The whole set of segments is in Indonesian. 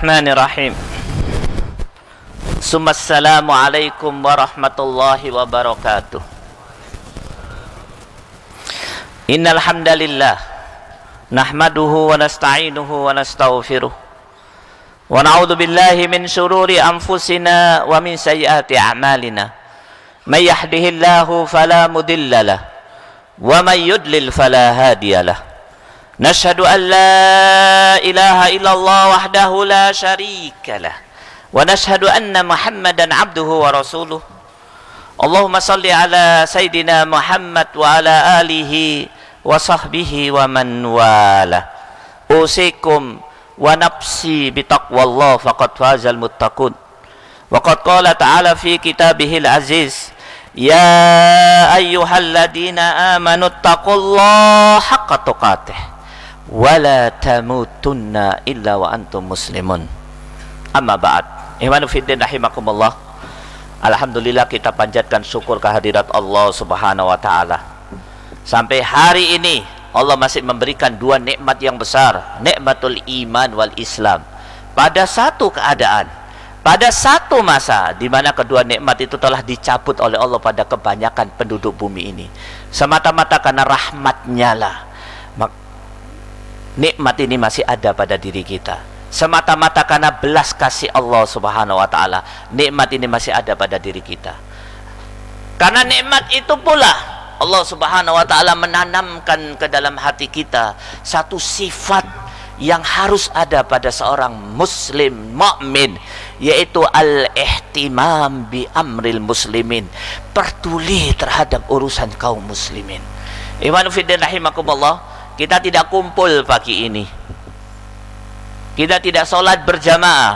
Bismillahirrahmanirrahim. Assalamualaikum warahmatullahi wabarakatuh. Innal hamdalillah nahmaduhu wa nasta'inuhu wa nastaghfiruh wa na'udzu billahi min shururi anfusina wa min sayyiati a'malina. May yahdihillahu fala mudilla lahu wa may yudlil fala hadiya lahu. Nashhadu an la ilaha illallah wahdahu la syarika lah wa nashhadu anna Muhammadan abduhu wa rasuluh. Allahumma salli ala Sayyidina Muhammad wa ala alihi wa sahbihi wa man wala. Usikum wa nafsi bitaqwallah faqad fazal muttaqun. Wa qad qala ta'ala fi kitabihil aziz, ya ayyuhalladzina amanu taqullaha haqqa tuqatih wala tamutunna illa wa antum muslimun. Amma ba'd. Ihwanu fiddin rahimakumullah. Alhamdulillah, kita panjatkan syukur kehadirat Allah Subhanahu wa taala. Sampai hari ini Allah masih memberikan dua nikmat yang besar, nikmatul iman wal Islam. Pada satu keadaan, pada satu masa di mana kedua nikmat itu telah dicabut oleh Allah pada kebanyakan penduduk bumi ini. Semata-mata karena rahmatnya lah nikmat ini masih ada pada diri kita. Semata-mata karena belas kasih Allah Subhanahu wa taala, nikmat ini masih ada pada diri kita. Karena nikmat itu pula Allah Subhanahu wa taala menanamkan ke dalam hati kita satu sifat yang harus ada pada seorang muslim mukmin, yaitu al-ihtimam bi amril muslimin, peduli terhadap urusan kaum muslimin. Iman fiddin rahimakumullah. Kita tidak kumpul pagi ini, kita tidak sholat berjamaah,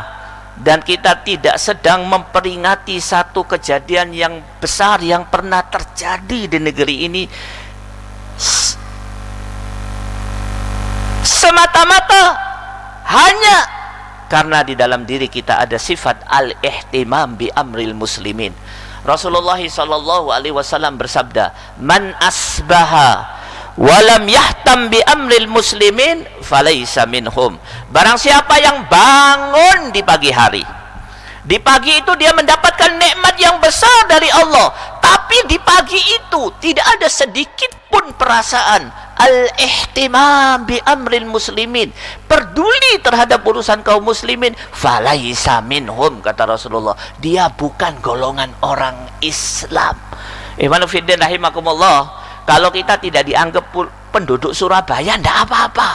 dan kita tidak sedang memperingati satu kejadian yang besar yang pernah terjadi di negeri ini, semata-mata hanya karena di dalam diri kita ada sifat al-ihtimam bi amril muslimin. Rasulullah SAW bersabda, man asbaha walam yahtam bi amril muslimin falaysa minhum. Barang siapa yang bangun di pagi hari, di pagi itu dia mendapatkan nikmat yang besar dari Allah, tapi di pagi itu tidak ada sedikit pun perasaan al-ihtimam bi amril muslimin, peduli terhadap urusan kaum muslimin, falaysa minhum, kata Rasulullah, dia bukan golongan orang Islam. Ihwanu fiddin rahimakumullah. Kalau kita tidak dianggap penduduk Surabaya, tidak apa-apa.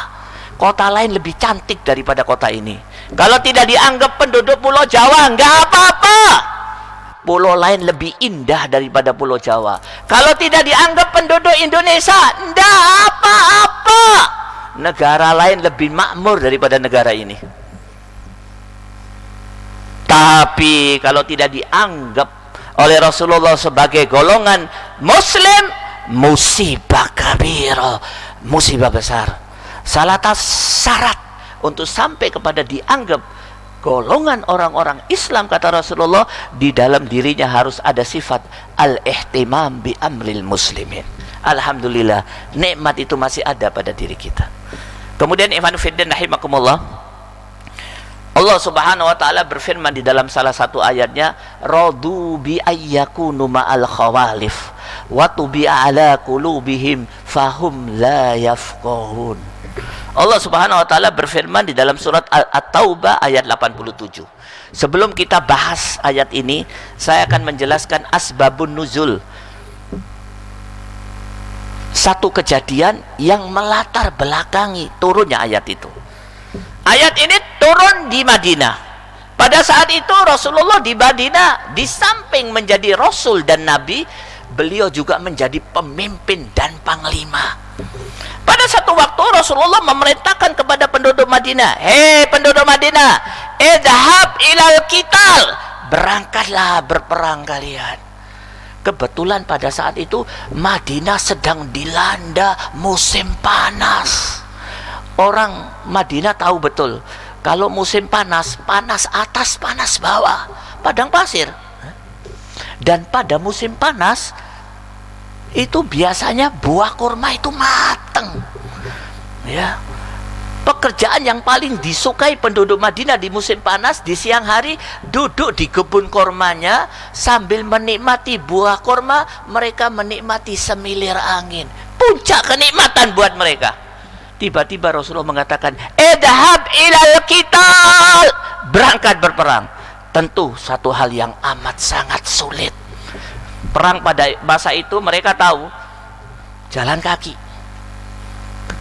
Kota lain lebih cantik daripada kota ini. Kalau tidak dianggap penduduk Pulau Jawa, nggak apa-apa. Pulau lain lebih indah daripada Pulau Jawa. Kalau tidak dianggap penduduk Indonesia, tidak apa-apa. Negara lain lebih makmur daripada negara ini. Tapi kalau tidak dianggap oleh Rasulullah sebagai golongan Muslim, musibah kabira, musibah besar. Salah syarat untuk sampai kepada dianggap golongan orang-orang Islam, kata Rasulullah, di dalam dirinya harus ada sifat al-ihtimam bi amril muslimin. Alhamdulillah, nikmat itu masih ada pada diri kita. Kemudian iman fiddin rahimakumullah, Allah Subhanahu wa taala berfirman di dalam salah satu ayatnya, radu bi ayyakunu ma'al khawalif wa tubi'a ala qulubihim fahum la yafqahun. Allah Subhanahu wa taala berfirman di dalam surat At-Taubah ayat 87. Sebelum kita bahas ayat ini, saya akan menjelaskan asbabun nuzul, satu kejadian yang melatar belakangi turunnya ayat itu. Ayat ini turun di Madinah. Pada saat itu Rasulullah di Madinah, di samping menjadi Rasul dan Nabi, beliau juga menjadi pemimpin dan panglima. Pada satu waktu Rasulullah memerintahkan kepada penduduk Madinah, hei penduduk Madinah, idhab ilal qital, berangkatlah berperang kalian. Kebetulan pada saat itu Madinah sedang dilanda musim panas. Orang Madinah tahu betul, kalau musim panas, panas atas, panas bawah, padang pasir. Dan pada musim panas itu biasanya buah kurma itu mateng, ya. Pekerjaan yang paling disukai penduduk Madinah di musim panas, di siang hari duduk di kebun kormanya sambil menikmati buah korma. Mereka menikmati semilir angin, puncak kenikmatan buat mereka. Tiba-tiba Rasulullah mengatakan, idhab ilal qital, berangkat berperang. Tentu satu hal yang amat sangat sulit. Perang pada masa itu mereka tahu jalan kaki.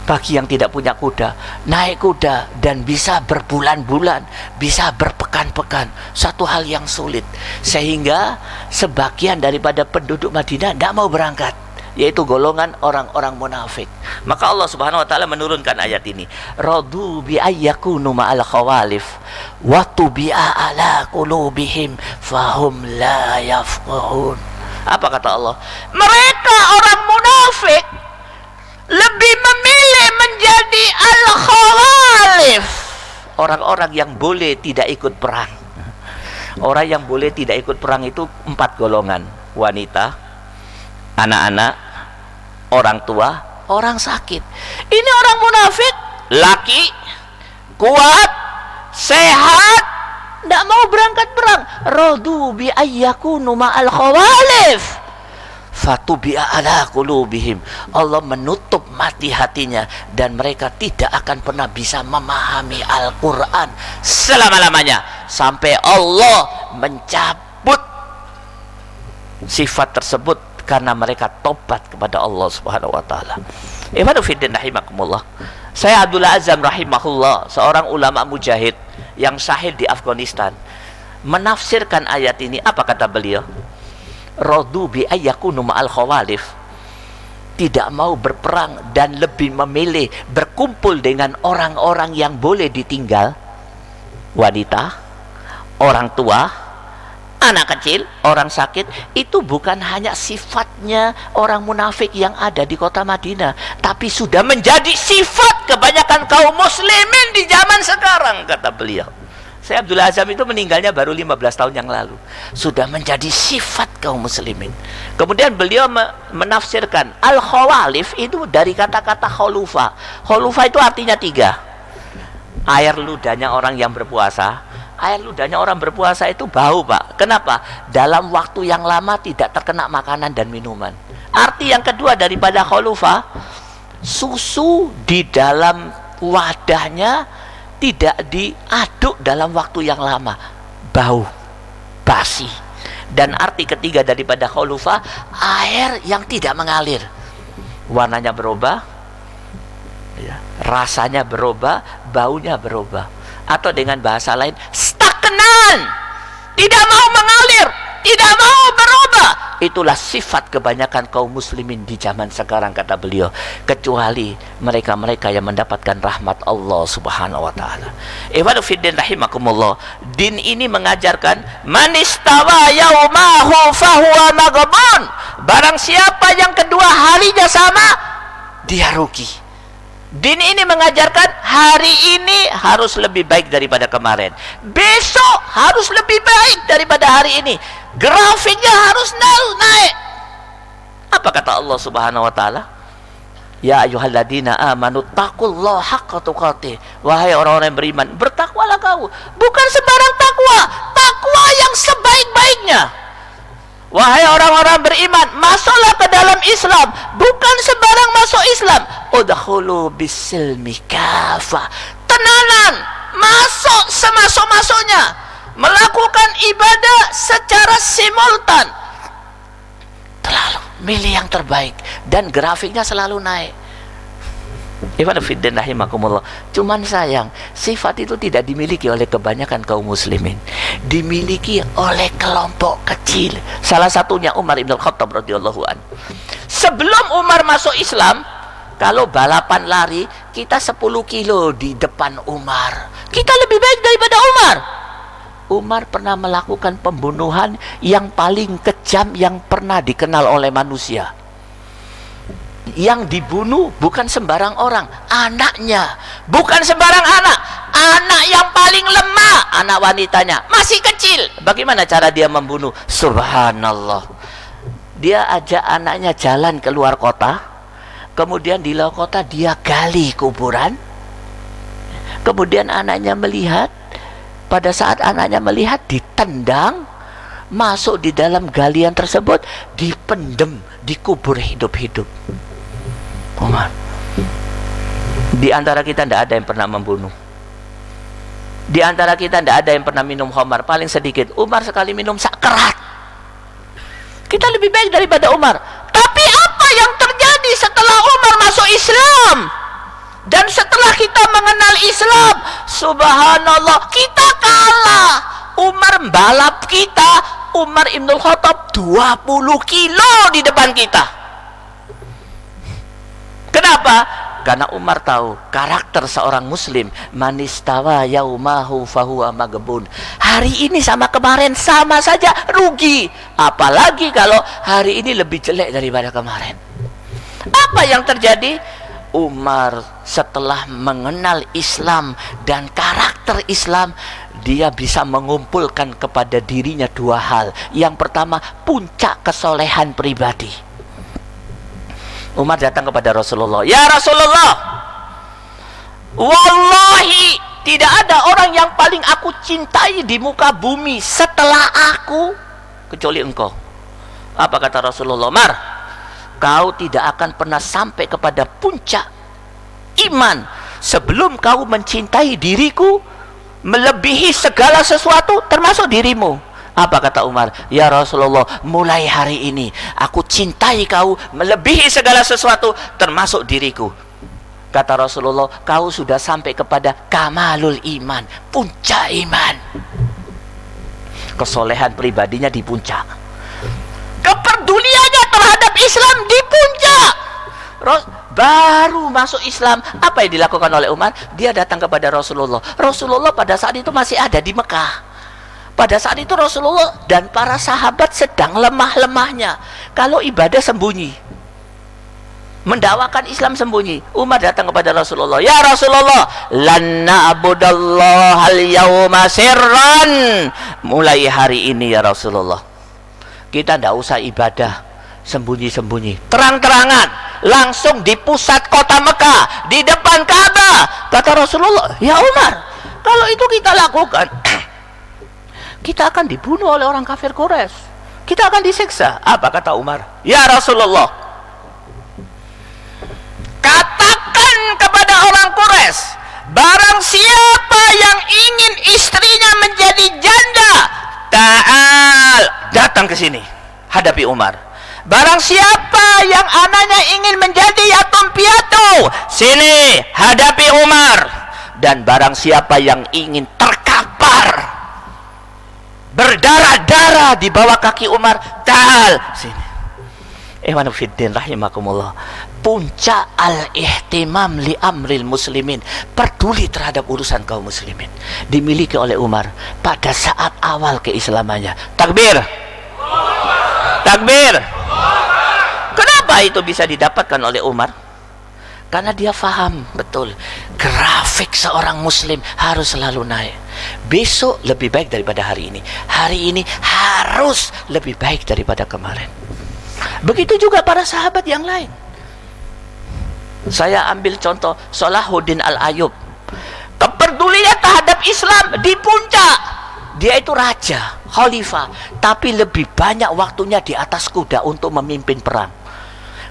Bagi yang tidak punya kuda, naik kuda dan bisa berbulan-bulan, bisa berpekan-pekan, satu hal yang sulit. Sehingga sebagian daripada penduduk Madinah tidak mau berangkat, yaitu golongan orang-orang munafik. Maka Allah Subhanahu wa taala menurunkan ayat ini, radu bi ayyakunu ma'al khawalif wa tubi'a ala qulubihim fahum la yafqahun. Apa kata Allah? Mereka orang munafik lebih memilih menjadi al-khawalif, orang-orang yang boleh tidak ikut perang. Orang yang boleh tidak ikut perang itu 4 golongan: wanita, anak-anak, orang tua, orang sakit. Ini orang munafik, laki, kuat, sehat, tidak mau berangkat perang. Radu bi ayyakunu ma'al khawalif fatubi'a ala qulubihim. Allah menutup mati hatinya dan mereka tidak akan pernah bisa memahami Al-Quran selama-lamanya sampai Allah mencabut sifat tersebut karena mereka tobat kepada Allah Subhanahu wa taala. Ibadu fiddin rahimakumullah. Saya Abdullah Azam rahimahullah, seorang ulama mujahid yang syahid di Afghanistan, menafsirkan ayat ini. Apa kata beliau? Radu bi ayyakunu ma'al khawalif, tidak mau berperang dan lebih memilih berkumpul dengan orang-orang yang boleh ditinggal, wanita, orang tua, anak kecil, orang sakit. Itu bukan hanya sifatnya orang munafik yang ada di kota Madinah, tapi sudah menjadi sifat kebanyakan kaum muslimin di zaman sekarang, kata beliau. Saya Abdullah Azam itu meninggalnya baru 15 tahun yang lalu. Sudah menjadi sifat kaum muslimin. Kemudian beliau menafsirkan al-khawalif itu dari kata-kata khulufa. Khulufa itu artinya 3. Air ludahnya orang yang berpuasa. Air ludahnya orang berpuasa itu bau, Pak. Kenapa? Dalam waktu yang lama tidak terkena makanan dan minuman. Arti yang kedua daripada khulufa, susu di dalam wadahnya tidak diaduk dalam waktu yang lama, bau, basi. Dan arti ketiga daripada khulufa, air yang tidak mengalir, warnanya berubah, ya, rasanya berubah, baunya berubah. Atau dengan bahasa lain, stagnan, tidak mau mengalir, tidak mau berubah. Itulah sifat kebanyakan kaum muslimin di zaman sekarang, kata beliau, kecuali mereka-mereka yang mendapatkan rahmat Allah Subhanahu wa taala. Ibadu fiddin rahimakumullah. Din ini mengajarkan man istawa yaumahu fahuwa maghbun. Barang siapa yang kedua harinya sama, dia rugi. Din ini mengajarkan hari ini harus lebih baik daripada kemarin, besok harus lebih baik daripada hari ini, grafiknya harus naik. Apa kata Allah Subhanahu wa taala? Ya ayyuhalladzina amanu taqullaha haqqa tuqatih. Wahai orang-orang yang beriman, bertakwalah kamu, bukan sembarang takwa, takwa yang sebaik-baiknya. Wahai orang-orang beriman, masuklah ke dalam Islam, bukan sembarang masuk Islam. Udkhulu bisilmi kafah. Tenanan, masuk semasuk-masuknya, melakukan ibadah secara simultan. Terlalu milih yang terbaik dan grafiknya selalu naik. Ibnu fiddin rahimakumullah. Cuman sayang, sifat itu tidak dimiliki oleh kebanyakan kaum muslimin, dimiliki oleh kelompok kecil. Salah satunya Umar ibn Khattab radhiyallahu anhu. Sebelum Umar masuk Islam, kalau balapan lari, kita 10 kilo di depan Umar, kita lebih baik daripada Umar. Umar pernah melakukan pembunuhan yang paling kejam yang pernah dikenal oleh manusia. Yang dibunuh bukan sembarang orang, anaknya. Bukan sembarang anak, anak yang paling lemah, anak wanitanya, masih kecil. Bagaimana cara dia membunuh? Subhanallah. Dia ajak anaknya jalan keluar kota, kemudian di luar kota dia gali kuburan, Kemudian anaknya melihat, pada saat anaknya melihat, ditendang, masuk di dalam galian tersebut, dipendem, dikubur hidup-hidup. Umar. Di antara kita tidak ada yang pernah membunuh. Di antara kita tidak ada yang pernah minum khamar. Paling sedikit Umar sekali minum sakrat. Kita lebih baik daripada Umar. Tapi apa yang terjadi setelah Umar masuk Islam? Dan setelah kita mengenal Islam, subhanallah, kita kalah. Umar balap kita. Umar Ibnul Khattab 20 kilo di depan kita. Kenapa? Karena Umar tahu karakter seorang muslim, manistawa yaumahu fahuwa maghbun. Hari ini sama kemarin sama saja rugi. Apalagi kalau hari ini lebih jelek daripada kemarin. Apa yang terjadi? Umar setelah mengenal Islam dan karakter Islam, dia bisa mengumpulkan kepada dirinya dua hal. Yang pertama, puncak kesolehan pribadi. Umar datang kepada Rasulullah, ya Rasulullah, wallahi tidak ada orang yang paling aku cintai di muka bumi setelah aku kecuali engkau. Apa kata Rasulullah? Umar, kau tidak akan pernah sampai kepada puncak iman sebelum kau mencintai diriku melebihi segala sesuatu termasuk dirimu. Apa kata Umar? Ya Rasulullah, mulai hari ini aku cintai kau melebihi segala sesuatu termasuk diriku. Kata Rasulullah, kau sudah sampai kepada kamalul iman, puncak iman. Kesolehan pribadinya di puncak, kepeduliannya terhadap Islam di puncak. Baru masuk Islam, apa yang dilakukan oleh Umar? Dia datang kepada Rasulullah. Rasulullah pada saat itu masih ada di Mekah. Pada saat itu Rasulullah dan para sahabat sedang lemah-lemahnya. Kalau ibadah sembunyi, mendakwakan Islam sembunyi. Umar datang kepada Rasulullah, ya Rasulullah, lan na'budallaha al-yawma sirran. Mulai hari ini ya Rasulullah, kita tidak usah ibadah sembunyi-sembunyi, terang-terangan, langsung di pusat kota Mekah, di depan Ka'bah. Kata Rasulullah, ya Umar, kalau itu kita lakukan, kita akan dibunuh oleh orang kafir Quraisy, kita akan disiksa. Apa kata Umar? Ya Rasulullah, katakan kepada orang Quraisy, barang siapa yang ingin istrinya menjadi janda, ta'al, datang ke sini, hadapi Umar. Barang siapa yang anaknya ingin menjadi yatim piatu, sini, hadapi Umar. Dan barang siapa yang ingin terkapar, berdarah-darah di bawah kaki Umar, ta'al, sini. Ikhwanuddin rahimakumullah. Puncak al-ihtimam li amril muslimin, peduli terhadap urusan kaum muslimin, dimiliki oleh Umar pada saat awal keislamannya. Takbir, takbir. Kenapa itu bisa didapatkan oleh Umar? Karena dia faham betul grafik seorang muslim harus selalu naik. Besok lebih baik daripada hari ini, hari ini harus lebih baik daripada kemarin. Begitu juga para sahabat yang lain. Saya ambil contoh Salahuddin Al-Ayyub, kepedulian terhadap Islam di puncak. Dia itu raja, khalifah, tapi lebih banyak waktunya di atas kuda untuk memimpin perang.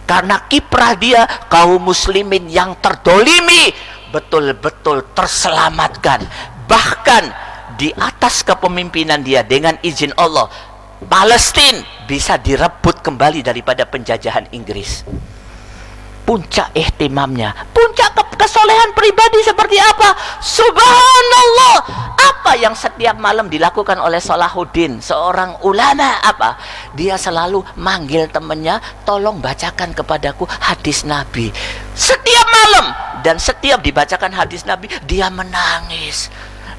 Karena kiprah dia, kaum muslimin yang terdolimi betul-betul terselamatkan. Bahkan di atas kepemimpinan dia, dengan izin Allah, Palestina bisa direbut kembali daripada penjajahan Inggris. Puncak ihtimamnya, puncak kesolehan pribadi seperti apa? Subhanallah, apa yang setiap malam dilakukan oleh Salahuddin, seorang ulama, apa? Dia selalu manggil temannya, tolong bacakan kepadaku hadis Nabi. Setiap malam, dan setiap dibacakan hadis Nabi, dia menangis,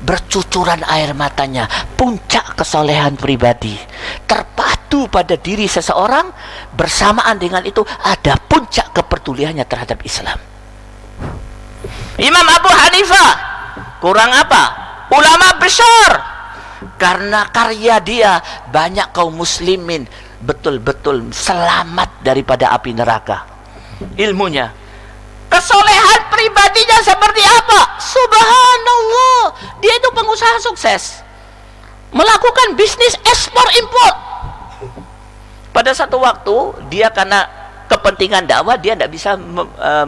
bercucuran air matanya. Puncak kesolehan pribadi terpadu pada diri seseorang, bersamaan dengan itu ada puncak kepeduliannya terhadap Islam. Imam Abu Hanifah kurang apa? Ulama besar. Karena karya dia, banyak kaum muslimin betul-betul selamat daripada api neraka. Ilmunya, kesolehan pribadinya seperti apa? Subhanallah. sukses melakukan bisnis ekspor impor. Pada satu waktu dia karena kepentingan dakwah dia tidak bisa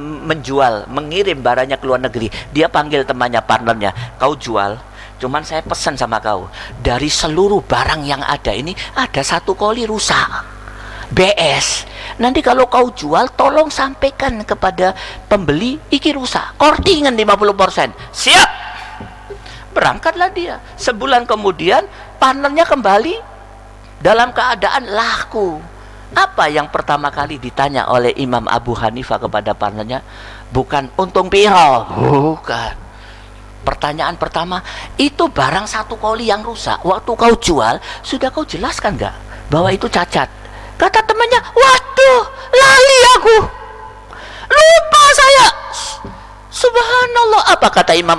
menjual, mengirim barangnya ke luar negeri. Dia panggil temannya, partnernya, kau jual, cuman saya pesan sama kau, dari seluruh barang yang ada ini ada satu koli rusak, BS. Nanti kalau kau jual tolong sampaikan kepada pembeli iki rusak, kortingan 50%. Siap. Berangkatlah dia. Sebulan kemudian partnernya kembali dalam keadaan laku. Apa yang pertama kali ditanya oleh Imam Abu Hanifah kepada partnernya? Bukan untung piro, bukan. Pertanyaan pertama, itu barang satu koli yang rusak, waktu kau jual sudah kau jelaskan nggak bahwa itu cacat? Kata temannya, waduh, lali aku, lupa saya. Subhanallah. Apa kata Imam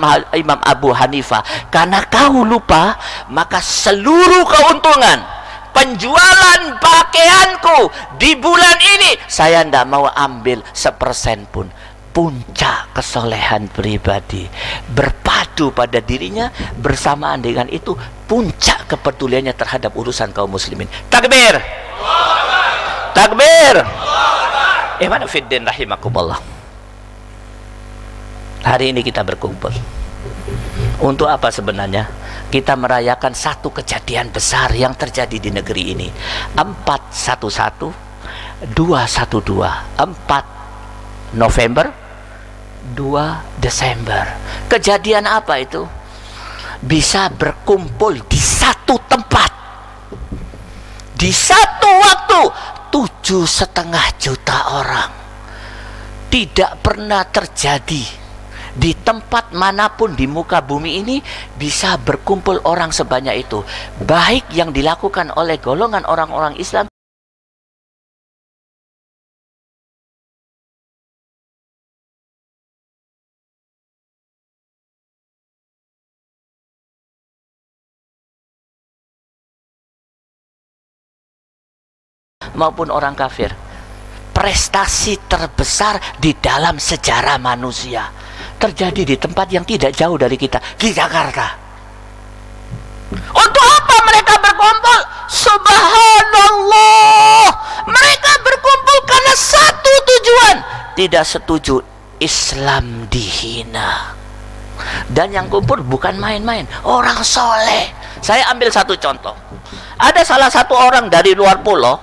Abu Hanifah? Karena kau lupa, maka seluruh keuntungan penjualan pakaianku di bulan ini saya tidak mau ambil sepersen pun. Puncak kesolehan pribadi berpadu pada dirinya, bersamaan dengan itu puncak kepeduliannya terhadap urusan kaum muslimin. Takbir, takbir. Ikhwan fiddin rahimakumullah. Hari ini kita berkumpul untuk apa sebenarnya? Kita merayakan satu kejadian besar yang terjadi di negeri ini. 411, 212, 4 November, 2 Desember. Kejadian apa itu? Bisa berkumpul di satu tempat, di satu waktu, 7,5 juta orang. Tidak pernah terjadi di tempat manapun di muka bumi ini bisa berkumpul orang sebanyak itu, baik yang dilakukan oleh golongan orang-orang Islam maupun orang kafir. Prestasi terbesar di dalam sejarah manusia terjadi di tempat yang tidak jauh dari kita, di Jakarta. Untuk apa mereka berkumpul? Subhanallah, mereka berkumpul karena satu tujuan. Tidak setuju Islam dihina. Dan yang kumpul bukan main-main, orang soleh. Saya ambil satu contoh. Ada salah satu orang dari luar pulau,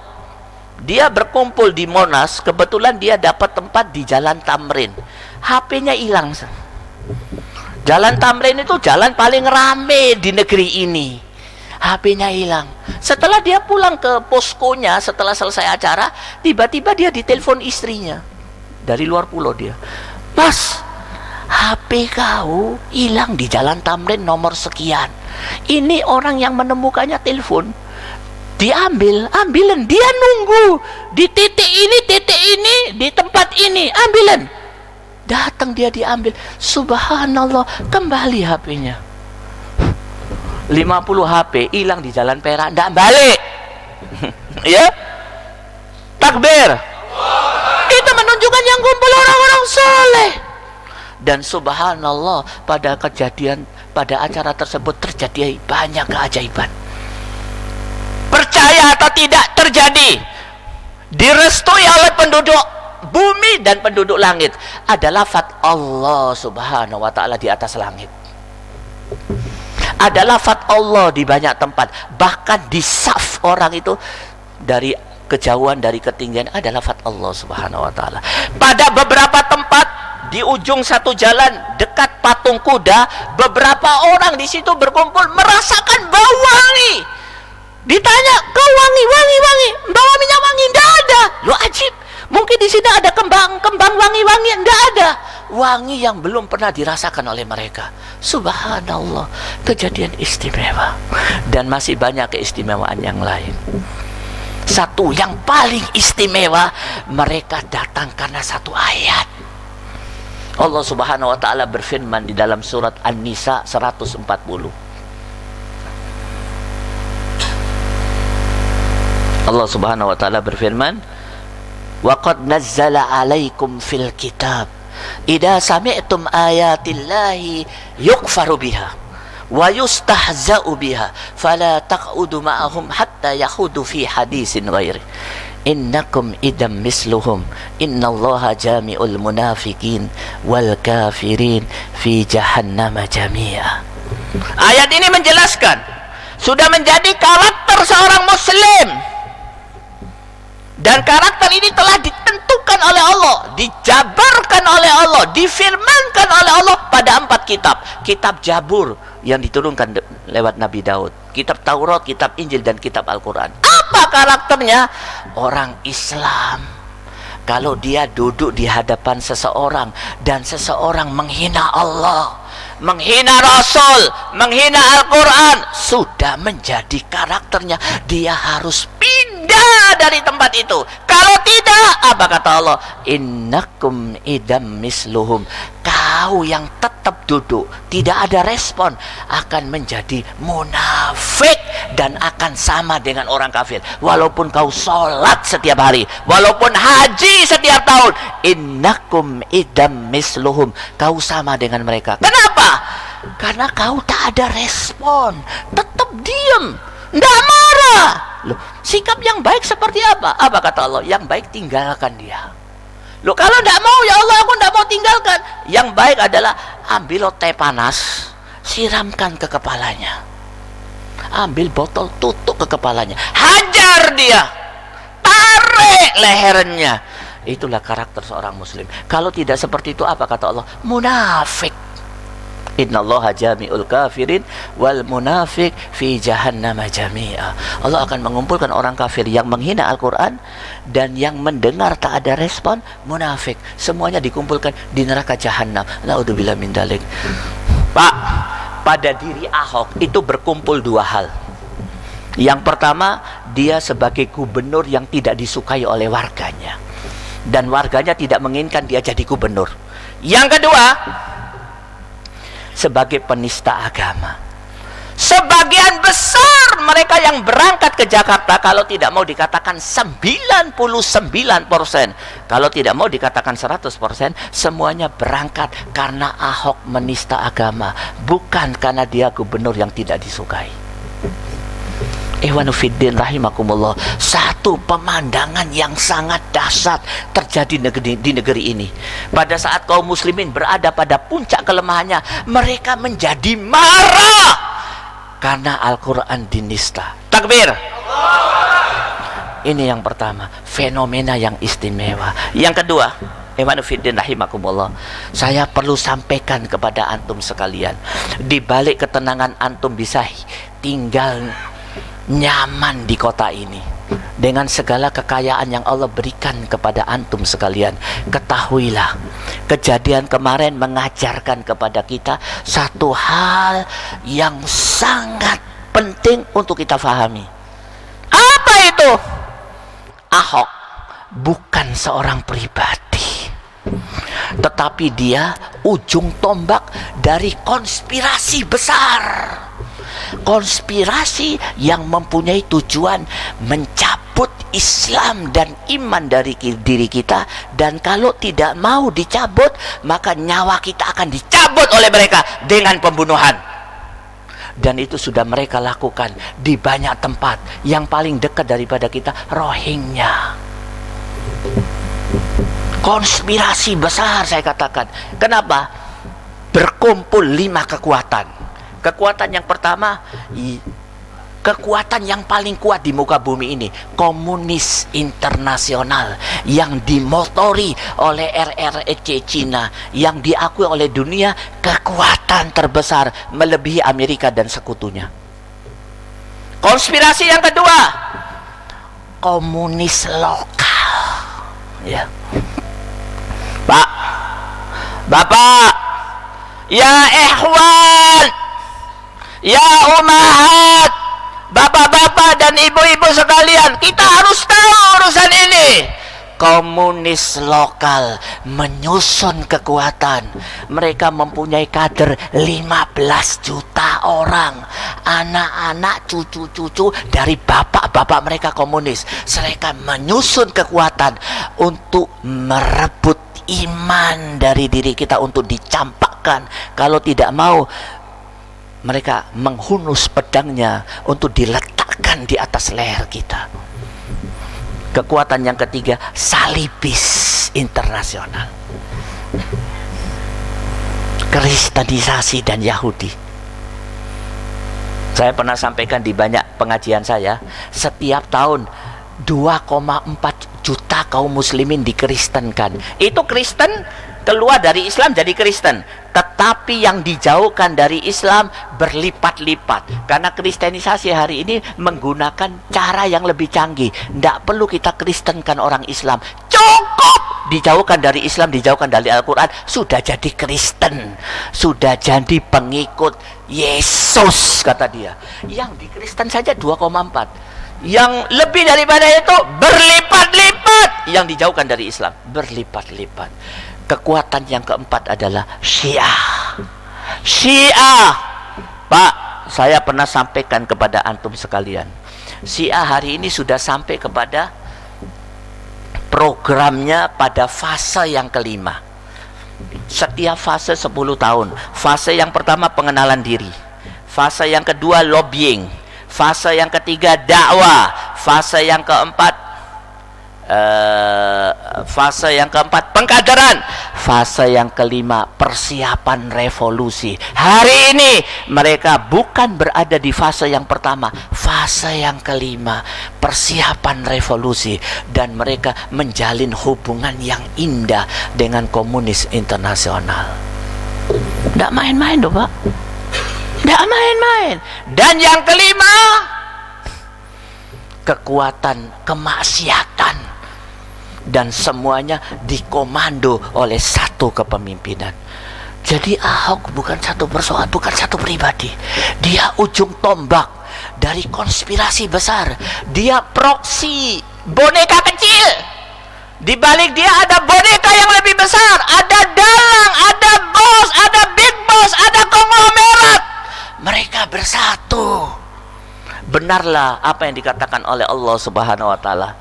dia berkumpul di Monas. Kebetulan dia dapat tempat di Jalan Tamrin. HP-nya hilang. Jalan Tamrin itu jalan paling rame di negeri ini. HP-nya hilang. Setelah dia pulang ke poskonya, setelah selesai acara, tiba-tiba dia ditelepon istrinya dari luar pulau dia. Mas, HP kau hilang di Jalan Tamrin nomor sekian. Ini orang yang menemukannya telepon. Diambil, ambilan. Dia nunggu di titik ini, di tempat ini, ambilan. Datang dia diambil. Subhanallah, kembali HP-nya. 50 HP hilang di Jalan Perak, tidak balik. Ya, takbir. Itu menunjukkan yang kumpul orang-orang soleh. Dan subhanallah, pada acara tersebut terjadi banyak keajaiban. Percaya atau tidak, terjadi. Direstui oleh penduduk bumi dan penduduk langit. Ada lafaz Allah subhanahu wa ta'ala di atas langit. Ada lafaz Allah di banyak tempat. Bahkan di saf orang itu, dari kejauhan, dari ketinggian, ada lafaz Allah subhanahu wa ta'ala. Pada beberapa tempat di ujung satu jalan dekat patung kuda, beberapa orang di situ berkumpul merasakan bau wangi. Ditanya, kau wangi, bawa minyak wangi? Tidak ada. Lo ajib, mungkin di sini ada kembang wangi-wangi. Tidak ada wangi yang belum pernah dirasakan oleh mereka. Subhanallah, kejadian istimewa. Dan masih banyak keistimewaan yang lain. Satu yang paling istimewa, mereka datang karena satu ayat. Allah subhanahu wa ta'ala berfirman di dalam surat An-Nisa 140. Allah subhanahu wa ta'ala berfirman, wa qad nazzala alaikum fil kitab idza sami'tum ayatillahi yukfaru biha wa yustahza'u biha fala taq'udu ma'ahum hatta yakhudu fi hadisin ghairi innakum idam misluhum innallaha jami'ul munafiqin wal kafirin fi jahannama jami'a. Ayat ini menjelaskan sudah menjadi karakter seorang muslim, dan karakter ini telah ditentukan oleh Allah, dijabarkan oleh Allah, difirmankan oleh Allah pada 4 kitab. Kitab Jabur yang diturunkan lewat Nabi Daud, kitab Taurat, kitab Injil, dan kitab Al-Quran. Apa karakternya? Orang Islam, kalau dia duduk di hadapan seseorang dan seseorang menghina Allah, menghina Rasul, menghina Al-Quran, sudah menjadi karakternya. Dia harus pindah dari tempat itu. Kalau tidak, apa kata Allah? Innakum idam misluhum. Kau yang tetap duduk, tidak ada respon, akan menjadi munafik dan akan sama dengan orang kafir. Walaupun kau sholat setiap hari, walaupun haji setiap tahun, innakum idam misluhum. Kau sama dengan mereka. Kenapa? Karena kau tak ada respon, tetap diam, tidak marah. Loh, sikap yang baik seperti apa? Apa kata Allah? Yang baik tinggalkan dia. Loh, kalau tidak mau, ya Allah, aku tidak mau tinggalkan. Yang baik adalah ambil teh panas, siramkan ke kepalanya. Ambil botol, tutup ke kepalanya, hajar dia, tarik lehernya. Itulah karakter seorang muslim. Kalau tidak seperti itu, apa kata Allah? Munafik. Innallaha jami'ul kafirin wal munafik fi jahannama jami'a. Allah akan mengumpulkan orang kafir yang menghina Al-Quran dan yang mendengar tak ada respon, munafik. Semuanya dikumpulkan di neraka jahanam. Naudzubillah min dzalik. Pak, pada diri Ahok itu berkumpul 2 hal. Yang pertama, dia sebagai gubernur yang tidak disukai oleh warganya, dan warganya tidak menginginkan dia jadi gubernur. Yang kedua, sebagai penista agama. Sebagian besar mereka yang berangkat ke Jakarta, kalau tidak mau dikatakan 99%, kalau tidak mau dikatakan 100%, semuanya berangkat karena Ahok menista agama, bukan karena dia gubernur yang tidak disukai. Ihwanufiddin rahimakumullah, satu pemandangan yang sangat dahsyat terjadi di negeri ini. Pada saat kaum muslimin berada pada puncak kelemahannya, mereka menjadi marah karena Al-Quran dinista. Takbir. Ini yang pertama, fenomena yang istimewa. Yang kedua, Ihwanufiddin rahimakumullah, saya perlu sampaikan kepada antum sekalian, di balik ketenangan antum bisa tinggal nyaman di kota ini dengan segala kekayaan yang Allah berikan kepada antum sekalian, ketahuilah, kejadian kemarin mengajarkan kepada kita satu hal yang sangat penting untuk kita fahami. Apa itu? Ahok bukan seorang pribadi, tetapi dia ujung tombak dari konspirasi besar. Konspirasi yang mempunyai tujuan mencabut Islam dan iman dari diri kita, dan kalau tidak mau dicabut, maka nyawa kita akan dicabut oleh mereka dengan pembunuhan. Dan itu sudah mereka lakukan di banyak tempat. Yang paling dekat daripada kita, Rohingya. Konspirasi besar, saya katakan. Kenapa? Berkumpul 5 kekuatan. Kekuatan yang pertama, kekuatan yang paling kuat di muka bumi ini, komunis internasional, yang dimotori oleh RRC Cina, yang diakui oleh dunia kekuatan terbesar melebihi Amerika dan sekutunya. Konspirasi yang kedua, komunis lokal. Ya, Pak, Bapak, ya ikhwan, ya umahat, bapak-bapak dan ibu-ibu sekalian, kita harus tahu urusan ini. Komunis lokal menyusun kekuatan. Mereka mempunyai kader 15 juta orang, anak-anak, cucu-cucu dari bapak-bapak mereka komunis. Mereka menyusun kekuatan untuk merebut iman dari diri kita, untuk dicampakkan. Kalau tidak mau mereka menghunus pedangnya untuk diletakkan di atas leher kita. Kekuatan yang ketiga, salibis internasional, Kristenisasi dan Yahudi. Saya pernah sampaikan di banyak pengajian saya, setiap tahun 2,4 juta kaum muslimin dikristenkan. Itu Kristen keluar dari Islam jadi Kristen, tetapi yang dijauhkan dari Islam berlipat-lipat. Karena kristenisasi hari ini menggunakan cara yang lebih canggih. Tidak perlu kita kristenkan orang Islam, cukup dijauhkan dari Islam, dijauhkan dari Al-Quran, sudah jadi Kristen, sudah jadi pengikut Yesus, kata dia. Yang di Kristen saja 2,4, yang lebih daripada itu berlipat-lipat yang dijauhkan dari Islam, berlipat-lipat. Kekuatan yang keempat adalah Syiah. Syiah, Pak, saya pernah sampaikan kepada antum sekalian, Syiah hari ini sudah sampai kepada programnya pada fase yang kelima. Setiap fase 10 tahun. Fase yang pertama pengenalan diri, fase yang kedua lobbying, fase yang ketiga dakwah, fase yang keempat pengkaderan, fase yang kelima persiapan revolusi. Hari ini mereka bukan berada di fase yang pertama, fase yang kelima persiapan revolusi, dan mereka menjalin hubungan yang indah dengan komunis internasional. Tidak main-main loh, Pak, tidak main-main. Dan yang kelima, kekuatan kemaksiatan, dan semuanya dikomando oleh satu kepemimpinan. Jadi Ahok bukan satu persoalan, bukan satu pribadi. Dia ujung tombak dari konspirasi besar. Dia proksi boneka kecil. Di balik dia ada boneka yang lebih besar. Ada dalang, ada bos, ada big boss, ada konglomerat. Mereka bersatu. Benarlah apa yang dikatakan oleh Allah Subhanahu wa Ta'ala.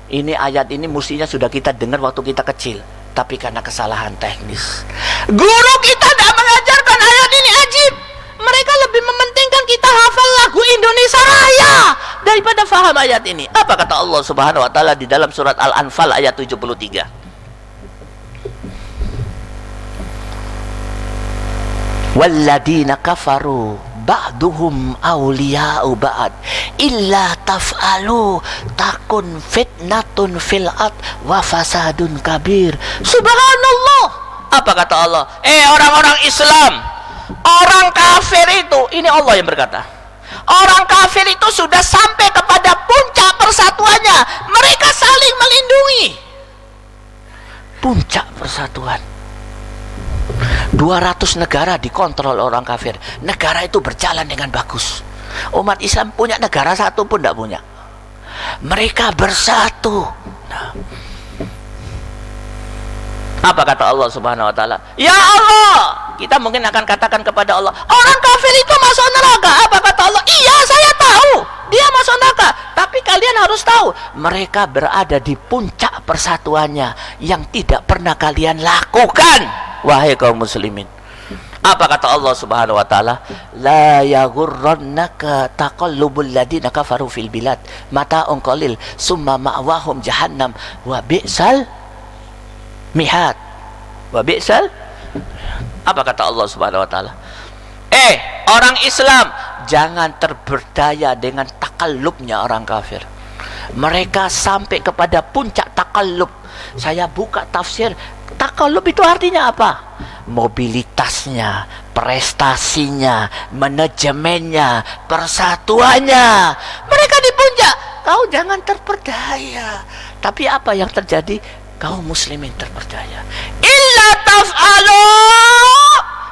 Ini ayat ini mestinya sudah kita dengar waktu kita kecil, tapi karena kesalahan teknis, guru kita tidak mengajarkan ayat ini. Ajib, mereka lebih mementingkan kita hafal lagu Indonesia Raya daripada faham ayat ini. Apa kata Allah Subhanahu wa Ta'ala di dalam surat Al-Anfal ayat 73? Walladina kafaru ba'duhum awliya'u ba'd illa taf'alu takun fitnatun fil ard wa fasadun kabir. Subhanallah. Apa kata Allah? Orang-orang Islam, orang kafir itu, ini Allah yang berkata, orang kafir itu sudah sampai kepada puncak persatuannya. Mereka saling melindungi. Puncak persatuan. 200 negara dikontrol orang kafir. Negara itu berjalan dengan bagus. Umat Islam punya negara satu pun tidak punya. Mereka bersatu. Nah, apa kata Allah Subhanahu wa Ta'ala? Ya Allah, kita mungkin akan katakan kepada Allah, orang kafir itu masuk neraka. Apa kata Allah? Iya, saya tahu dia masuk neraka, tapi kalian harus tahu mereka berada di puncak persatuannya yang tidak pernah kalian lakukan, wahai kaum muslimin. Apa kata Allah Subhanahu wa Ta'ala? La yaghurrannaka taqallubul ladina kafaru fil bilad mata'un qalil summa ma'wahum jahannam wa bi'sal mihad. Wa bi'sal. Apa kata Allah Subhanahu wa Ta'ala? Orang Islam, jangan terberdaya dengan takallubnya orang kafir. Mereka sampai kepada puncak takallub. Saya buka tafsir, takallub itu artinya apa? Mobilitasnya, prestasinya, manajemennya, persatuannya. Mereka di puncak. Kau jangan terperdaya. Tapi apa yang terjadi? Kaum muslimin terperdaya. Illa taf'alu.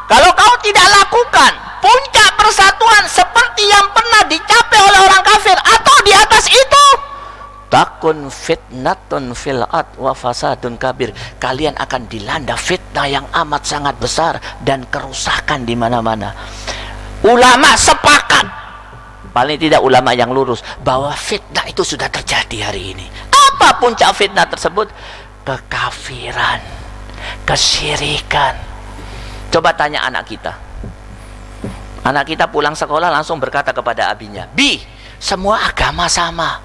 Kalau kau tidak lakukan puncak persatuan seperti yang pernah dicapai oleh orang kafir atau di atas itu, takun fitnatun fil ard wa fasadun kabir. Kalian akan dilanda fitnah yang amat sangat besar dan kerusakan di mana-mana. Ulama sepakat, paling tidak ulama yang lurus, bahwa fitnah itu sudah terjadi hari ini. Apa puncak fitnah tersebut? Kekafiran, kesyirikan. Coba tanya anak kita. Anak kita pulang sekolah langsung berkata kepada abinya, "Bi, semua agama sama."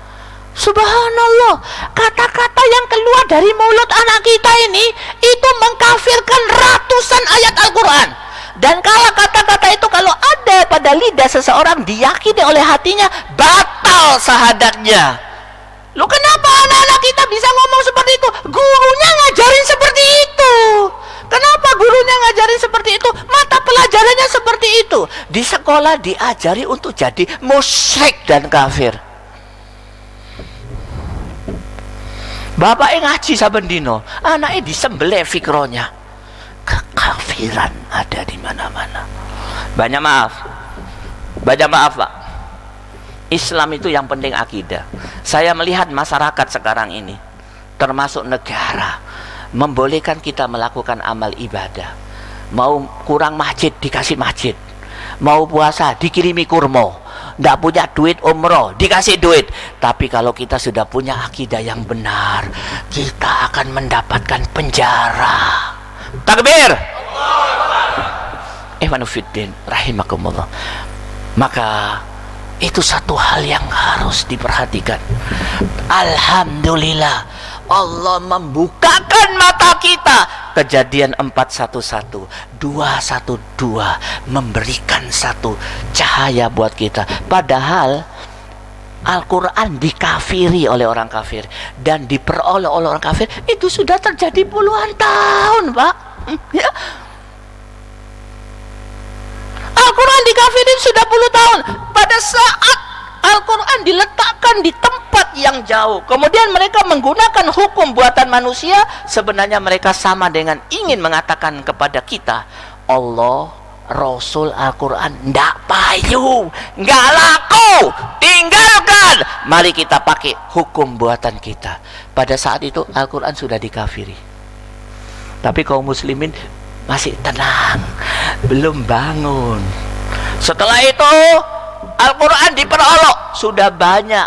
Subhanallah, kata-kata yang keluar dari mulut anak kita ini itu mengkafirkan ratusan ayat Al-Quran. Dan kalau kata-kata itu kalau ada pada lidah seseorang, diyakini oleh hatinya, batal syahadatnya. Loh, kenapa anak-anak kita bisa ngomong seperti itu? Gurunya ngajarin seperti itu. Kenapa gurunya ngajarin seperti itu? Mata pelajarannya seperti itu. Di sekolah diajari untuk jadi musyrik dan kafir. Bapaknya ngaji saben dino, anaknya disembelih fikronya. Kekafiran ada di mana-mana. Banyak maaf Pak. Islam itu yang penting akidah. Saya melihat masyarakat sekarang ini, termasuk negara, membolehkan kita melakukan amal ibadah. Mau kurang masjid dikasih masjid, mau puasa dikirimi kurma, nggak punya duit umroh dikasih duit. Tapi kalau kita sudah punya akidah yang benar, kita akan mendapatkan penjara. Takbir. Ikhwanuddin rahimakumullah. Maka itu satu hal yang harus diperhatikan. Alhamdulillah, Allah membukakan mata kita. Kejadian 411 212 memberikan satu cahaya buat kita. Padahal Al-Quran dikafiri oleh orang kafir dan diperoleh oleh orang kafir, itu sudah terjadi puluhan tahun, Pak. Ya. Al-Quran dikafirin sudah puluh tahun. Pada saat Al-Quran diletakkan di tempat yang jauh, kemudian mereka menggunakan hukum buatan manusia, sebenarnya mereka sama dengan ingin mengatakan kepada kita, Allah, Rasul, Al-Quran ndak payu, nggak laku, tinggalkan, mari kita pakai hukum buatan kita. Pada saat itu Al-Quran sudah dikafiri, tapi kaum muslimin masih tenang, belum bangun. Setelah itu Al-Quran diperolok, sudah banyak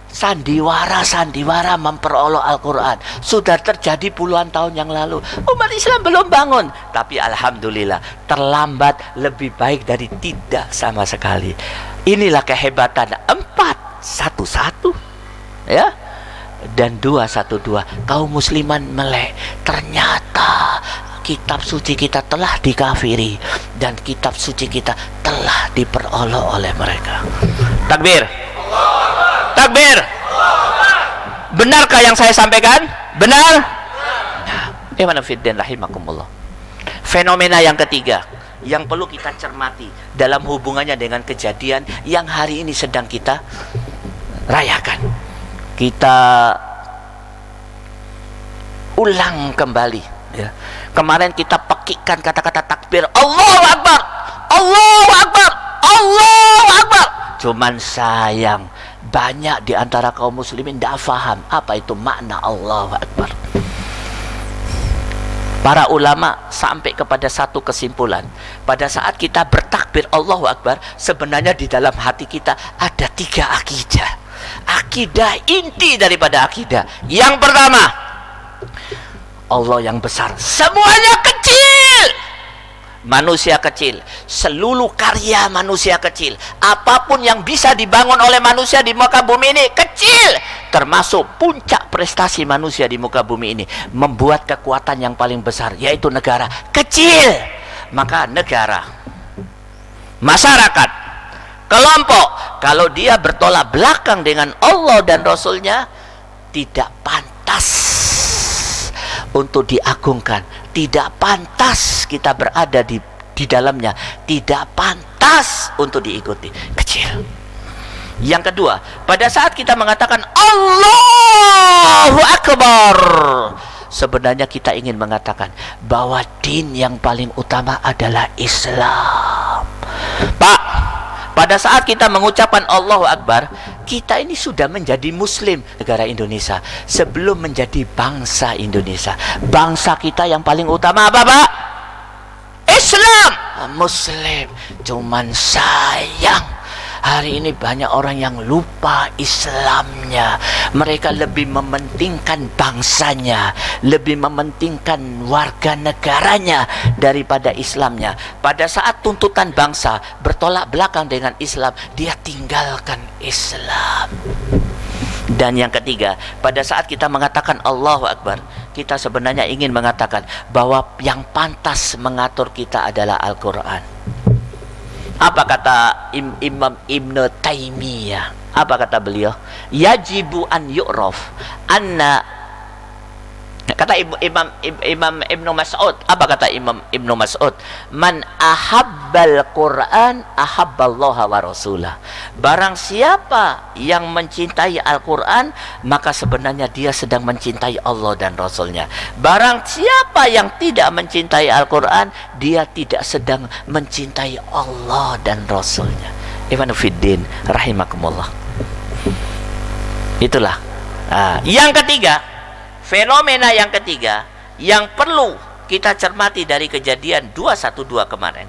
sandiwara memperolok Al-Quran, sudah terjadi puluhan tahun yang lalu. Umat Islam belum bangun, tapi alhamdulillah terlambat lebih baik dari tidak sama sekali. Inilah kehebatan 411 ya, dan 212. Kaum musliman melek, ternyata kitab suci kita telah dikafiri dan kitab suci kita telah diperolok oleh mereka. Takbir. Takbir. Benarkah yang saya sampaikan? Benar? Ikhwanafiddin rahimakumullah. Fenomena yang ketiga yang perlu kita cermati dalam hubungannya dengan kejadian yang hari ini sedang kita rayakan. Kita ulang kembali ya. Kemarin kita pekikkan kata-kata takbir, Allahu Akbar, Allahu Akbar, Allahu Akbar. Cuman sayang, banyak di antara kaum muslimin tidak faham apa itu makna Allahu Akbar. Para ulama sampai kepada satu kesimpulan, pada saat kita bertakbir Allahu Akbar, sebenarnya di dalam hati kita ada 3 akidah. Akidah inti daripada akidah. Yang pertama, Allah yang besar, semuanya kecil, manusia kecil, seluruh karya manusia kecil, apapun yang bisa dibangun oleh manusia di muka bumi ini kecil, termasuk puncak prestasi manusia di muka bumi ini, membuat kekuatan yang paling besar, yaitu negara, kecil. Maka negara, masyarakat, kelompok, kalau dia bertolak belakang dengan Allah dan Rasulnya, tidak pantas untuk diagungkan, tidak pantas kita berada di dalamnya, tidak pantas untuk diikuti, kecil. Yang kedua, pada saat kita mengatakan Allahu Akbar, sebenarnya kita ingin mengatakan bahwa din yang paling utama adalah Islam. Pak, pada saat kita mengucapkan Allahu Akbar, kita ini sudah menjadi muslim negara Indonesia. Sebelum menjadi bangsa Indonesia, bangsa kita yang paling utama apa, Pak? Islam, muslim. Cuman sayang, Hari ini banyak orang yang lupa Islamnya. Mereka lebih mementingkan bangsanya, lebih mementingkan warga negaranya daripada Islamnya. Pada saat tuntutan bangsa bertolak belakang dengan Islam, dia tinggalkan Islam. Dan yang ketiga, pada saat kita mengatakan Allahu Akbar, kita sebenarnya ingin mengatakan bahwa yang pantas mengatur kita adalah Al-Quran. Apa kata Imam Ibn Taimiyah? Apa kata beliau? Yajibu an yu'raf anna, kata Imam Ibnu Mas'ud. Apa kata Imam Ibnu Mas'ud? Man ahabbal Quran ahabballaha wa rasulah. Barang siapa yang mencintai Al-Quran, maka sebenarnya dia sedang mencintai Allah dan Rasulnya. Barang siapa yang tidak mencintai Al-Quran, dia tidak sedang mencintai Allah dan Rasulnya. Ibnu Fiddin rahimakumullah. Itulah yang ketiga, fenomena yang ketiga yang perlu kita cermati dari kejadian 212 kemarin.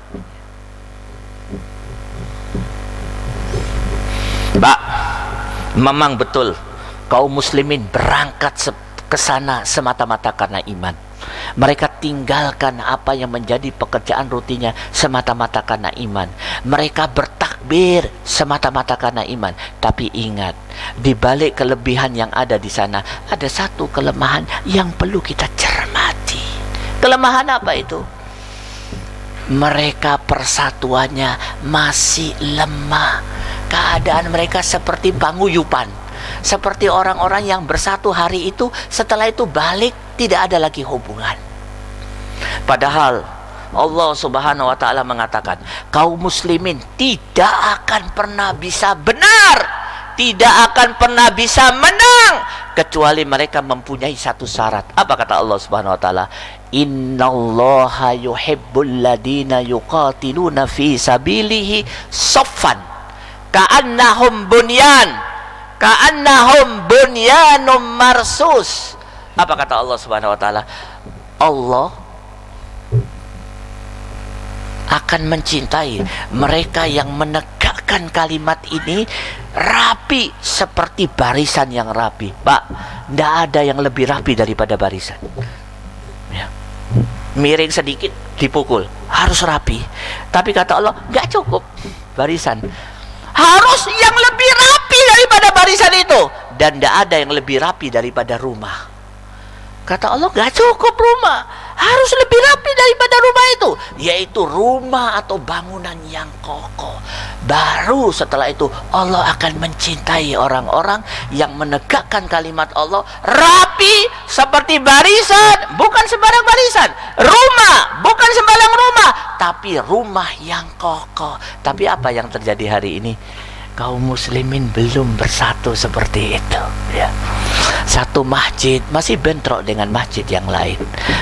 Mbak, memang betul kaum muslimin berangkat ke sana semata-mata karena iman. Mereka tinggalkan apa yang menjadi pekerjaan rutinnya semata-mata karena iman. Mereka bertakbir semata-mata karena iman. Tapi ingat, di balik kelebihan yang ada di sana, ada satu kelemahan yang perlu kita cermati. Kelemahan apa itu? Mereka persatuannya masih lemah. Keadaan mereka seperti panguyupan, seperti orang-orang yang bersatu hari itu, setelah itu balik tidak ada lagi hubungan. Padahal Allah Subhanahu wa taala mengatakan, kaum muslimin tidak akan pernah bisa benar, tidak akan pernah bisa menang kecuali mereka mempunyai satu syarat. Apa kata Allah Subhanahu wa taala? Innallaha yuhibbul ladina yuqatiluna fi sabilihi saffan ka'annahum bunyanum marsus. Apa kata Allah Subhanahu wa taala? Allah akan mencintai mereka yang menegakkan kalimat ini rapi seperti barisan yang rapi. Pak, tidak ada yang lebih rapi daripada barisan. Ya. Miring sedikit dipukul, harus rapi. Tapi kata Allah, nggak cukup barisan, harus yang lebih rapi daripada barisan itu. Dan tidak ada yang lebih rapi daripada rumah. Kata Allah, gak cukup rumah, harus lebih rapi daripada rumah itu, yaitu rumah atau bangunan yang kokoh. Baru setelah itu Allah akan mencintai orang-orang yang menegakkan kalimat Allah rapi seperti barisan, bukan sembarang barisan. Rumah, bukan sembarang rumah, tapi rumah yang kokoh. Tapi apa yang terjadi hari ini? Kaum muslimin belum bersatu seperti itu, ya. Satu masjid masih bentrok dengan masjid yang lain.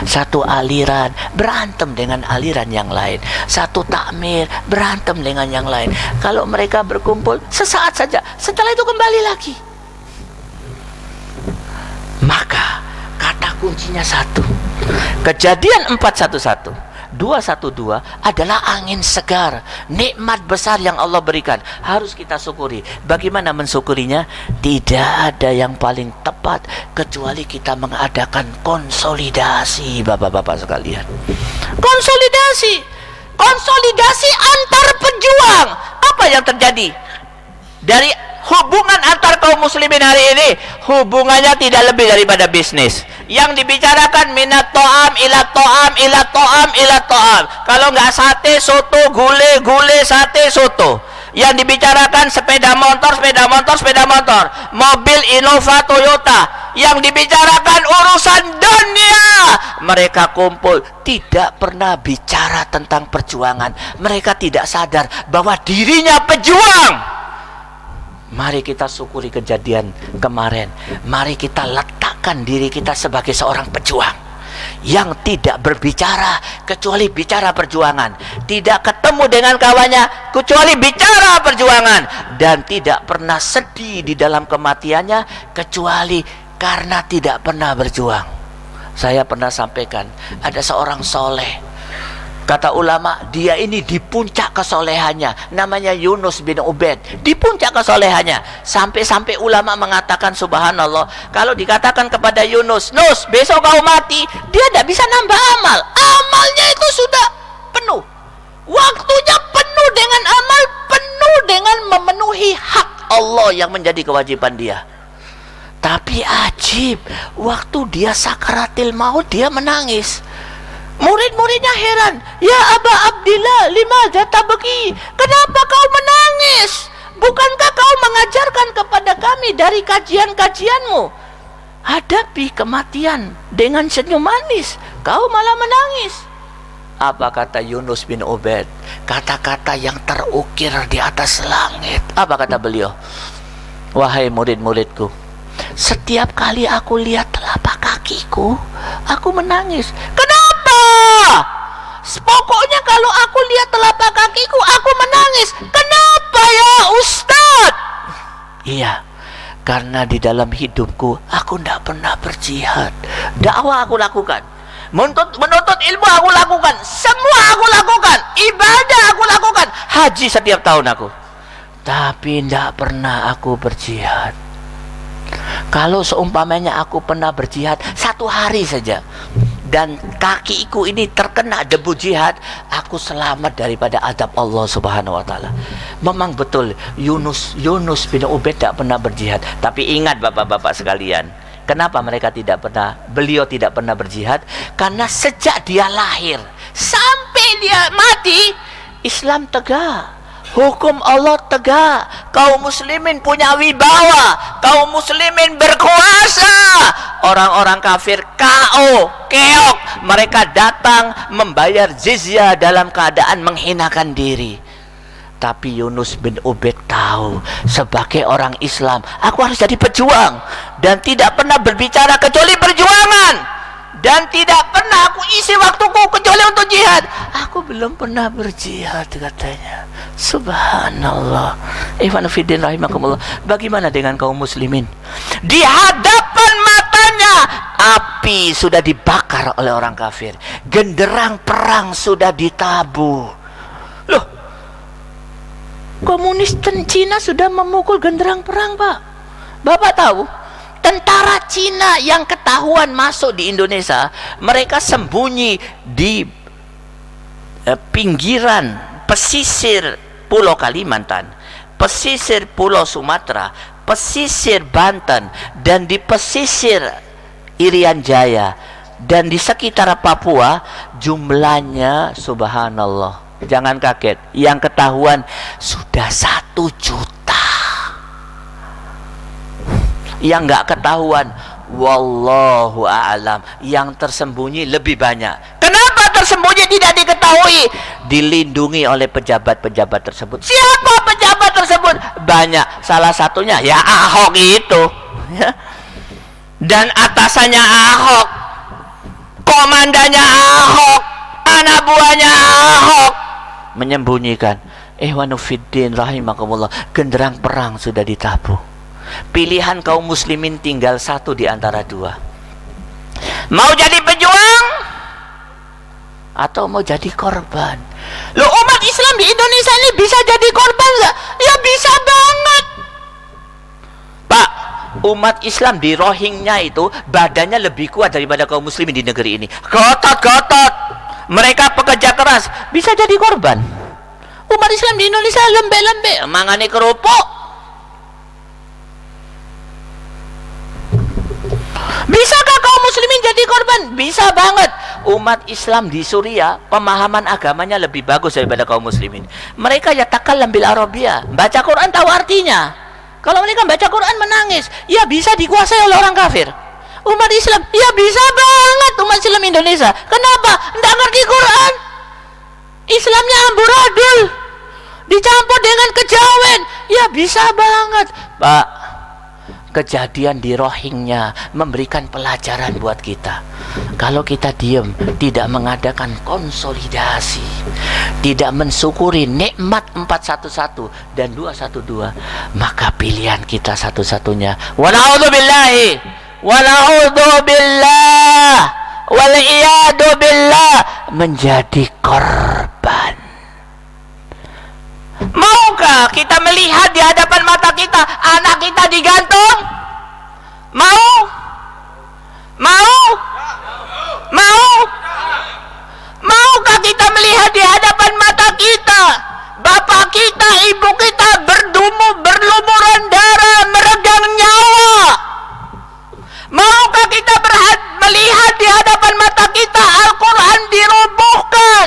Satu aliran berantem dengan aliran yang lain. Satu takmir berantem dengan yang lain. Kalau mereka berkumpul sesaat saja, setelah itu kembali lagi. Maka kata kuncinya satu. Kejadian 411 212 adalah angin segar, nikmat besar yang Allah berikan, harus kita syukuri. Bagaimana mensyukurinya? Tidak ada yang paling tepat kecuali kita mengadakan konsolidasi, bapak-bapak sekalian. Konsolidasi antar pejuang. Apa yang terjadi dari hubungan antar kaum muslimin hari ini? Hubungannya tidak lebih daripada bisnis. Yang dibicarakan minat to'am ila to'am ila to'am ila to'am. Kalau nggak sate soto, gule sate soto. Yang dibicarakan sepeda motor, mobil Innova Toyota. Yang dibicarakan urusan dunia. Mereka kumpul, tidak pernah bicara tentang perjuangan. Mereka tidak sadar bahwa dirinya pejuang. Mari kita syukuri kejadian kemarin. Mari kita letakkan diri kita sebagai seorang pejuang yang tidak berbicara kecuali bicara perjuangan, tidak ketemu dengan kawannya kecuali bicara perjuangan, dan tidak pernah sedih di dalam kematiannya kecuali karena tidak pernah berjuang. Saya pernah sampaikan, ada seorang soleh Kata ulama, dia ini di puncak kesolehannya, namanya Yunus bin Ubaid. Di puncak kesolehannya, sampai-sampai ulama mengatakan subhanallah, kalau dikatakan kepada Yunus, Nus, besok kau mati, dia tidak bisa nambah amal. Amalnya itu sudah penuh. Waktunya penuh dengan amal, penuh dengan memenuhi hak Allah yang menjadi kewajiban dia. Tapi ajib, waktu dia sakaratil maut, dia menangis. Murid-muridnya heran. Ya Aba Abdillah, lima tabki, kenapa kau menangis? Bukankah kau mengajarkan kepada kami dari kajian-kajianmu, hadapi kematian dengan senyum manis, kau malah menangis? Apa kata Yunus bin Ubaid? Kata-kata yang terukir di atas langit. Apa kata beliau? Wahai murid-muridku, setiap kali aku lihat telapak kakiku, aku menangis. Kenapa? Pokoknya kalau aku lihat telapak kakiku, aku menangis. Kenapa ya Ustadz? Iya, karena di dalam hidupku aku tidak pernah berjihad. Dakwah aku lakukan, menuntut ilmu aku lakukan, semua aku lakukan, ibadah aku lakukan, haji setiap tahun aku, tapi tidak pernah aku berjihad. Kalau seumpamanya aku pernah berjihad satu hari saja, dan kakiku ini terkena debu jihad, aku selamat daripada azab Allah Subhanahu wa taala. Memang betul Yunus bin Ubaid tidak pernah berjihad. Tapi ingat bapak-bapak sekalian, kenapa beliau tidak pernah berjihad? Karena sejak dia lahir sampai dia mati, Islam tegak. Hukum Allah tegak. Kaum muslimin punya wibawa. Kaum muslimin berkuasa. Orang-orang kafir KO, keok. Mereka datang membayar jizyah dalam keadaan menghinakan diri. Tapi Yunus bin Ubaid tahu, sebagai orang Islam, aku harus jadi pejuang. Dan tidak pernah berbicara kecuali perjuangan. Dan tidak pernah aku isi waktuku kecuali untuk jihad. Aku belum pernah berjihad, katanya. Subhanallah. Ikhwan fillah rahimakumullah. Bagaimana dengan kaum muslimin? Di hadapan matanya api sudah dibakar oleh orang kafir. Genderang perang sudah ditabuh. Loh, komunis Cina sudah memukul genderang perang, Pak. Bapak tahu? Tentara Cina yang ketahuan masuk di Indonesia, mereka sembunyi di pinggiran pesisir Pulau Kalimantan, pesisir Pulau Sumatera, pesisir Banten, dan di pesisir Irian Jaya, dan di sekitar Papua. Jumlahnya subhanallah, jangan kaget, yang ketahuan sudah 1 juta. Yang nggak ketahuan, wallahu a'lam, yang tersembunyi lebih banyak. Kenapa tersembunyi tidak diketahui? Dilindungi oleh pejabat-pejabat tersebut. Siapa pejabat tersebut? Banyak. Salah satunya ya Ahok itu, dan atasannya Ahok, komandannya Ahok, anak buahnya Ahok, menyembunyikan. Ihwanufiddin rahimakumullah, genderang perang sudah ditabuh. Pilihan kaum muslimin tinggal satu di antara dua. Mau jadi pejuang atau mau jadi korban? Loh, umat Islam di Indonesia ini bisa jadi korban nggak? Ya bisa banget, Pak. Umat Islam di Rohingya itu badannya lebih kuat daripada kaum muslimin di negeri ini. Gotot-gotot, mereka pekerja keras, bisa jadi korban. Umat Islam di Indonesia lembek-lembek, mangane kerupuk. Bisakah kaum muslimin jadi korban? Bisa banget. Umat Islam di Suriah pemahaman agamanya lebih bagus daripada kaum muslimin. Mereka yatakallam bil Arabiyah, baca Quran tahu artinya. Kalau mereka baca Quran menangis, ya bisa dikuasai oleh orang kafir. Umat Islam, ya bisa banget umat Islam Indonesia. Kenapa? Nggak ngerti Quran. Islamnya amburadul, dicampur dengan kejawen. Ya bisa banget, Pak. Kejadian di Rohingya memberikan pelajaran buat kita. Kalau kita diam, tidak mengadakan konsolidasi, tidak mensyukuri nikmat 411 dan 212, maka pilihan kita satu-satunya, wa na'udzubillah, wal iyadu billah menjadi korban. Maukah kita melihat di hadapan mata kita anak kita digantung? Mau? Mau? Mau? Maukah kita melihat di hadapan mata kita bapak kita, ibu kita berlumuran darah, meregang nyawa? Maukah kita melihat di hadapan mata kita Al-Quran dirobohkan,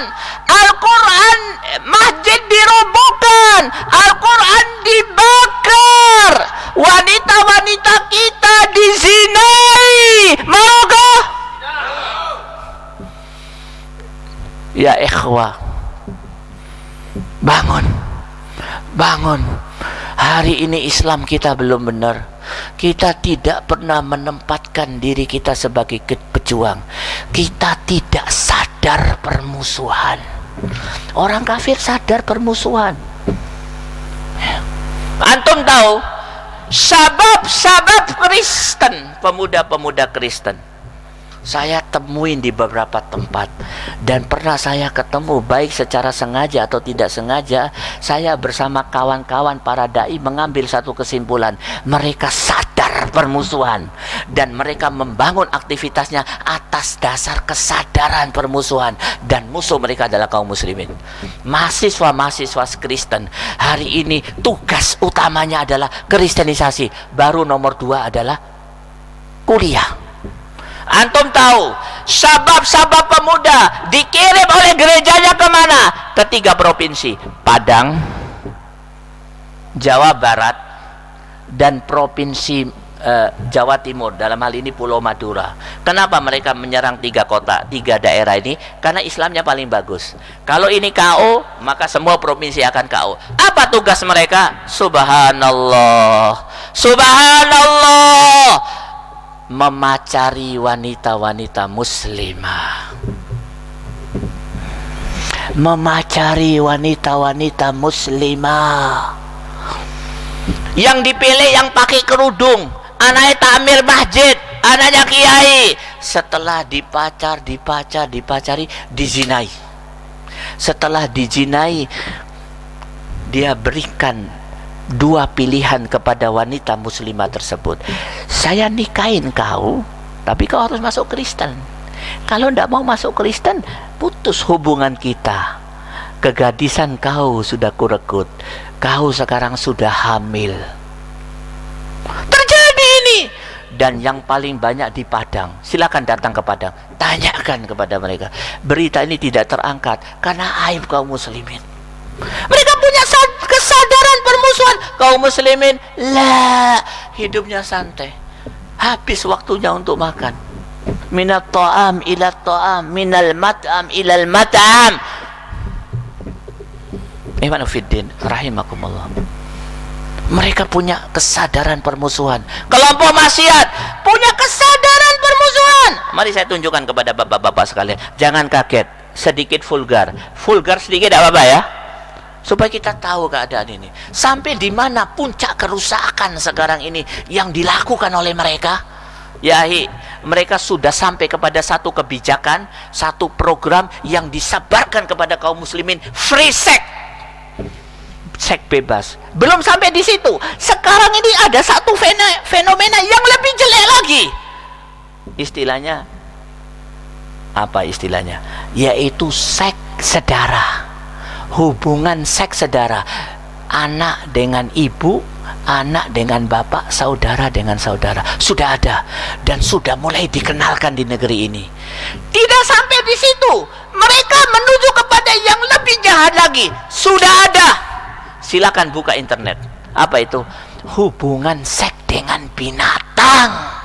Al-Quran masjid dirobohkan, Al-Quran dibakar, wanita-wanita kita dizinai? Maukah? Ya ikhwah, bangun, bangun. Hari ini Islam kita belum benar. Kita tidak pernah menempatkan diri kita sebagai pejuang. Kita tidak sadar permusuhan. Orang kafir sadar permusuhan. Antum tahu sabab Kristen, pemuda-pemuda Kristen saya temuin di beberapa tempat, dan pernah saya ketemu baik secara sengaja atau tidak sengaja. Saya bersama kawan-kawan para dai mengambil satu kesimpulan, mereka sadar permusuhan dan mereka membangun aktivitasnya atas dasar kesadaran permusuhan, dan musuh mereka adalah kaum muslimin. Mahasiswa-mahasiswa Kristen hari ini tugas utamanya adalah kristenisasi, baru nomor 2 adalah kuliah. Antum tahu sabab pemuda dikirim oleh gerejanya kemana? Ke 3 provinsi, Padang, Jawa Barat, dan provinsi Jawa Timur, dalam hal ini Pulau Madura. Kenapa mereka menyerang 3 kota, 3 daerah ini? Karena Islamnya paling bagus. Kalau ini KO, maka semua provinsi akan KO. Apa tugas mereka? Subhanallah, subhanallah, memacari wanita-wanita muslimah, memacari wanita-wanita muslimah. Yang dipilih yang pakai kerudung, anaknya takmir masjid, anaknya kiai. Setelah dipacari, dizinai. Setelah dizinai, dia berikan 2 pilihan kepada wanita muslimah tersebut. Saya nikahin kau, tapi kau harus masuk Kristen. Kalau tidak mau masuk Kristen, putus hubungan kita. Kegadisan kau sudah kurekut, kau sekarang sudah hamil. Terjadi ini. Dan yang paling banyak di Padang. Silakan datang ke Padang, tanyakan kepada mereka. Berita ini tidak terangkat karena aib kaum muslimin. Mereka punya kesadaran permusuhan. Kaum muslimin hidupnya santai, habis waktunya untuk makan. Minat ta'am ila ta'am, minal mat'am ilal mat'am. Ikhwan fiddin rahimakumullah. Mereka punya kesadaran permusuhan. Kelompok maksiat punya kesadaran permusuhan. Mari saya tunjukkan kepada bapak-bapak sekalian. Jangan kaget, sedikit vulgar sedikit apa-apa ya, supaya kita tahu keadaan ini. Sampai di mana puncak kerusakan sekarang ini yang dilakukan oleh mereka? Yahi, mereka sudah sampai kepada satu kebijakan, satu program yang disebarkan kepada kaum muslimin, free sex, seks bebas. Belum sampai di situ. Sekarang ini ada satu fenomena yang lebih jelek lagi. Istilahnya apa istilahnya? Yaitu seks sedara. Hubungan seks sedara, anak dengan ibu, anak dengan bapak, saudara dengan saudara, sudah ada dan sudah mulai dikenalkan di negeri ini. Tidak sampai di situ, mereka menuju kepada yang lebih jahat lagi. Sudah ada, silakan buka internet. Apa itu? Hubungan seks dengan binatang.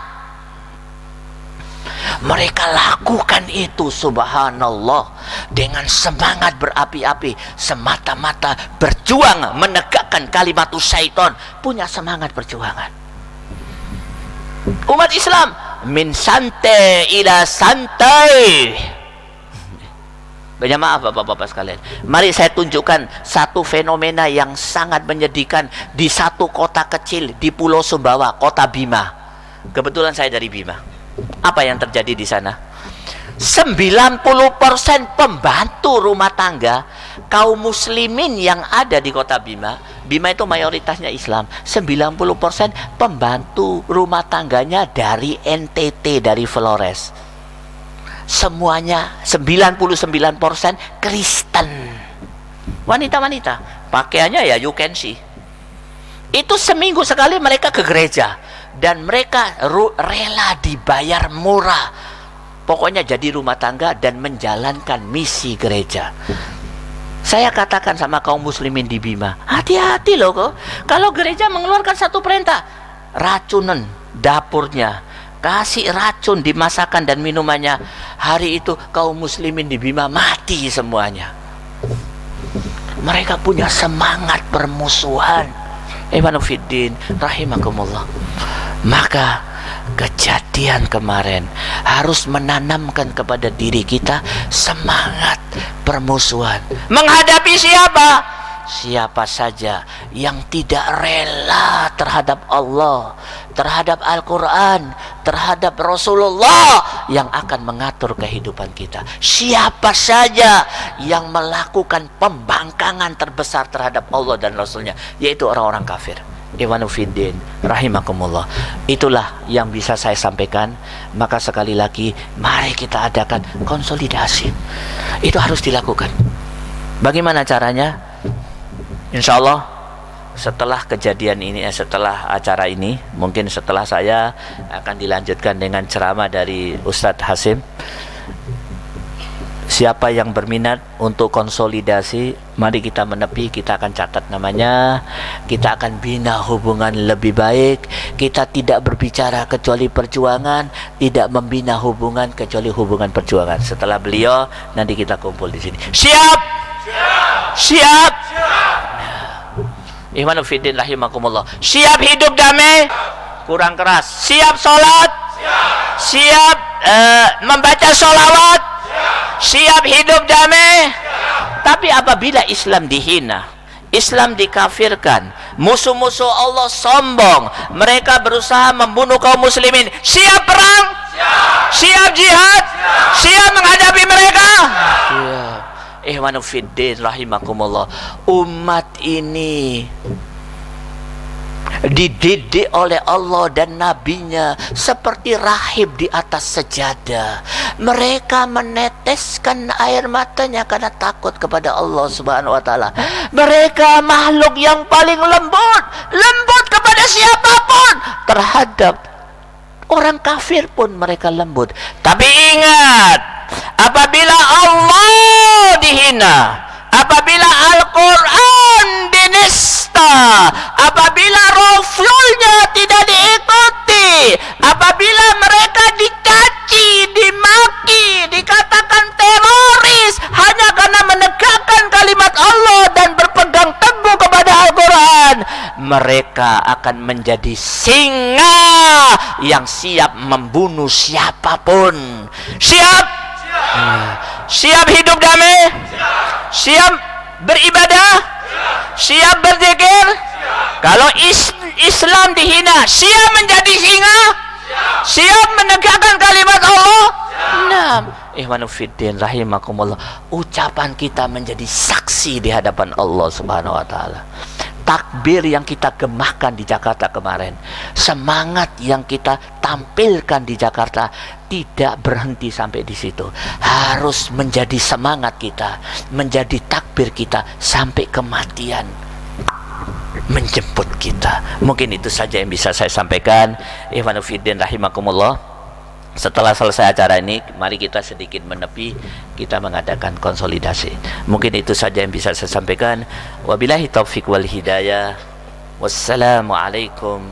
Mereka lakukan itu, subhanallah, dengan semangat berapi-api, semata-mata berjuang menegakkan kalimatus syaitan, punya semangat perjuangan. Umat Islam min santai ila santai. Banyak maaf bapak-bapak sekalian. Mari saya tunjukkan satu fenomena yang sangat menyedihkan di satu kota kecil di Pulau Sumbawa, kota Bima. Kebetulan saya dari Bima. Apa yang terjadi di sana? 90% pembantu rumah tangga kaum muslimin yang ada di kota Bima. Bima itu mayoritasnya Islam. 90% pembantu rumah tangganya dari NTT, dari Flores. Semuanya 99% Kristen. Wanita-wanita, pakaiannya ya you can see. Itu seminggu sekali mereka ke gereja, dan mereka rela dibayar murah. Pokoknya jadi rumah tangga dan menjalankan misi gereja. Saya katakan sama kaum muslimin di Bima, hati-hati loh kok. Kalau gereja mengeluarkan satu perintah, racunan dapurnya, kasih racun di masakan dan minumannya, hari itu kaum muslimin di Bima mati semuanya. Mereka punya semangat permusuhan. Ikhwanuddin rahimakumullah. Maka kejadian kemarin harus menanamkan kepada diri kita semangat permusuhan. Menghadapi siapa? Siapa saja yang tidak rela terhadap Allah, terhadap Al-Quran, terhadap Rasulullah yang akan mengatur kehidupan kita. Siapa saja yang melakukan pembangkangan terbesar terhadap Allah dan Rasulnya, yaitu orang-orang kafir. Ikhwanuddin rahimakumullah. Itulah yang bisa saya sampaikan. Maka sekali lagi, mari kita adakan konsolidasi. Itu harus dilakukan. Bagaimana caranya? Insya Allah setelah kejadian ini, setelah acara ini, mungkin setelah saya akan dilanjutkan dengan ceramah dari Ustadz Hasim. Siapa yang berminat untuk konsolidasi, mari kita menepi, kita akan catat namanya, kita akan bina hubungan lebih baik. Kita tidak berbicara kecuali perjuangan, tidak membina hubungan kecuali hubungan perjuangan. Setelah beliau, nanti kita kumpul di sini. Siap? Siap? Ikhwanuddin rahimakumullah. Siap hidup damai? Kurang keras. Siap sholat? Siap membaca sholawat? Siap hidup damai? Tapi apabila Islam dihina, Islam dikafirkan, musuh-musuh Allah sombong, mereka berusaha membunuh kaum muslimin, siap perang? Siap jihad? Siap menghadapi mereka? Siap. Ikhwanuddin rahimakumullah. Umat ini dididik oleh Allah dan nabinya seperti rahib di atas sejadah. Mereka meneteskan air matanya karena takut kepada Allah Subhanahu wa taala. Mereka makhluk yang paling lembut kepada siapapun. Terhadap orang kafir pun mereka lembut. Tapi ingat, apabila Allah dihina, apabila Al-Quran dinista, apabila Rasulnya tidak diikuti, apabila mereka dicaci, dimaki, dikatakan teroris hanya karena menegakkan kalimat Allah dan berpegang teguh kepada Al-Quran, mereka akan menjadi singa yang siap membunuh siapapun. Siap? Siap hidup damai? Siap beribadah? Siap berzikir? Kalau Islam dihina, siap menjadi singa? Siap menegakkan kalimat Allah? Nah, Ikhwanuddin rahimakumullah, ucapan kita menjadi saksi di hadapan Allah Subhanahu wa taala. Takbir yang kita gemahkan di Jakarta kemarin, semangat yang kita tampilkan di Jakarta tidak berhenti sampai di situ. Harus menjadi semangat kita, menjadi takbir kita sampai kematian menjemput kita. Mungkin itu saja yang bisa saya sampaikan. Ikhwanuddin rahimakumullah. Setelah selesai acara ini, mari kita sedikit menepi, kita mengadakan konsolidasi. Mungkin itu saja yang bisa saya sampaikan. Wabillahi taufiq wal hidayah. Wassalamualaikum